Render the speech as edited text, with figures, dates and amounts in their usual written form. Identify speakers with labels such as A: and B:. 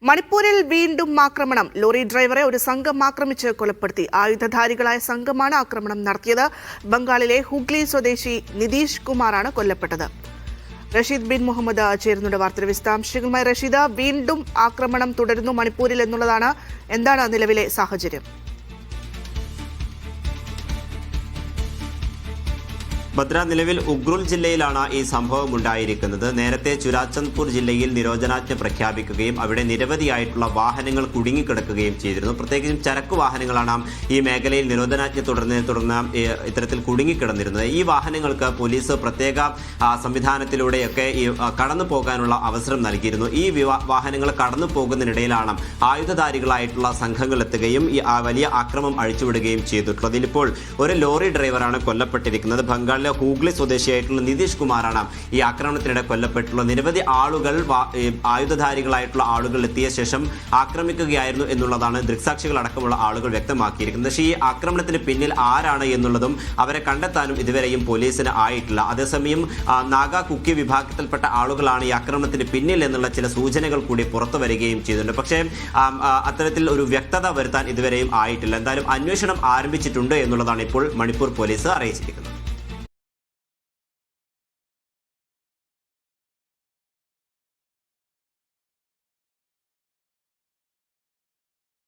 A: മണിപ്പൂരിൽ വീണ്ടും ആക്രമണം. ലോറി ഡ്രൈവറെ ഒരു സംഘം ആക്രമിച്ച് കൊലപ്പെടുത്തി. ആയുധധാരികളായ സംഘമാണ് ആക്രമണം നടത്തിയത്. ബംഗാളിലെ ഹുഗ്ലി സ്വദേശി നിതീഷ് കുമാറാണ് കൊല്ലപ്പെട്ടത്. റഷീദ് ബിൻ മുഹമ്മദ് ചേരുന്നുണ്ട് വാർത്തയുടെ വിശദാംശങ്ങളുമായി. റഷീദ്, വീണ്ടും ആക്രമണം തുടരുന്നു മണിപ്പൂരിൽ എന്നുള്ളതാണ്. എന്താണ് നിലവിലെ സാഹചര്യം?
B: ഭദ്ര, നിലവിൽ ഉഖ്രുൽ ജില്ലയിലാണ് ഈ സംഭവം ഉണ്ടായിരിക്കുന്നത്. നേരത്തെ ചുരാചന്ദ്പൂർ ജില്ലയിൽ നിരോധനാജ്ഞ പ്രഖ്യാപിക്കുകയും അവിടെ നിരവധിയായിട്ടുള്ള വാഹനങ്ങൾ കുടുങ്ങിക്കിടക്കുകയും ചെയ്തിരുന്നു. പ്രത്യേകിച്ചും ചരക്ക് വാഹനങ്ങളാണ് ഈ മേഖലയിൽ നിരോധനാജ്ഞ തുടർന്ന് ഇത്തരത്തിൽ കുടുങ്ങിക്കിടന്നിരുന്നത്. ഈ വാഹനങ്ങൾക്ക് പോലീസ് പ്രത്യേക സംവിധാനത്തിലൂടെയൊക്കെ കടന്നു പോകാനുള്ള അവസരം നൽകിയിരുന്നു. ഈ വാഹനങ്ങൾ കടന്നു പോകുന്നതിനിടയിലാണ് ആയുധധാരികളായിട്ടുള്ള സംഘങ്ങൾ എത്തുകയും ഈ വലിയ ആക്രമം അഴിച്ചുവിടുകയും ചെയ്തിട്ടുള്ളത്. ഇതിലിപ്പോൾ ഒരു ലോറി ഡ്രൈവറാണ് കൊല്ലപ്പെട്ടിരിക്കുന്നത്. ബംഗാളിലെ ഹൂഗ്ലി സ്വദേശിയായിട്ടുള്ള നിതീഷ് കുമാറാണ് ഈ ആക്രമണത്തിനിടെ കൊല്ലപ്പെട്ടുള്ളത്. നിരവധി ആളുകൾ ആയുധധാരികളായിട്ടുള്ള ആളുകൾ എത്തിയ ശേഷം ആക്രമിക്കുകയായിരുന്നു എന്നുള്ളതാണ് ദൃക്സാക്ഷികൾ അടക്കമുള്ള ആളുകൾ വ്യക്തമാക്കിയിരിക്കുന്നത്. പക്ഷേ ഈ ആക്രമണത്തിന് പിന്നിൽ ആരാണ് എന്നുള്ളതും അവരെ കണ്ടെത്താനും ഇതുവരെയും പോലീസിന് ആയിട്ടില്ല. അതേസമയം നാഗ കുക്കി വിഭാഗത്തിൽപ്പെട്ട ആളുകളാണ് ഈ ആക്രമണത്തിന് പിന്നിൽ എന്നുള്ള ചില സൂചനകൾ കൂടി പുറത്തു വരികയും ചെയ്തിട്ടുണ്ട്. പക്ഷേ അത്തരത്തിൽ ഒരു വ്യക്തത വരുത്താൻ ഇതുവരെയും ആയിട്ടില്ല. എന്തായാലും അന്വേഷണം ആരംഭിച്ചിട്ടുണ്ട് എന്നുള്ളതാണ് ഇപ്പോൾ മണിപ്പൂർ പോലീസ് അറിയിച്ചിരിക്കുന്നത്.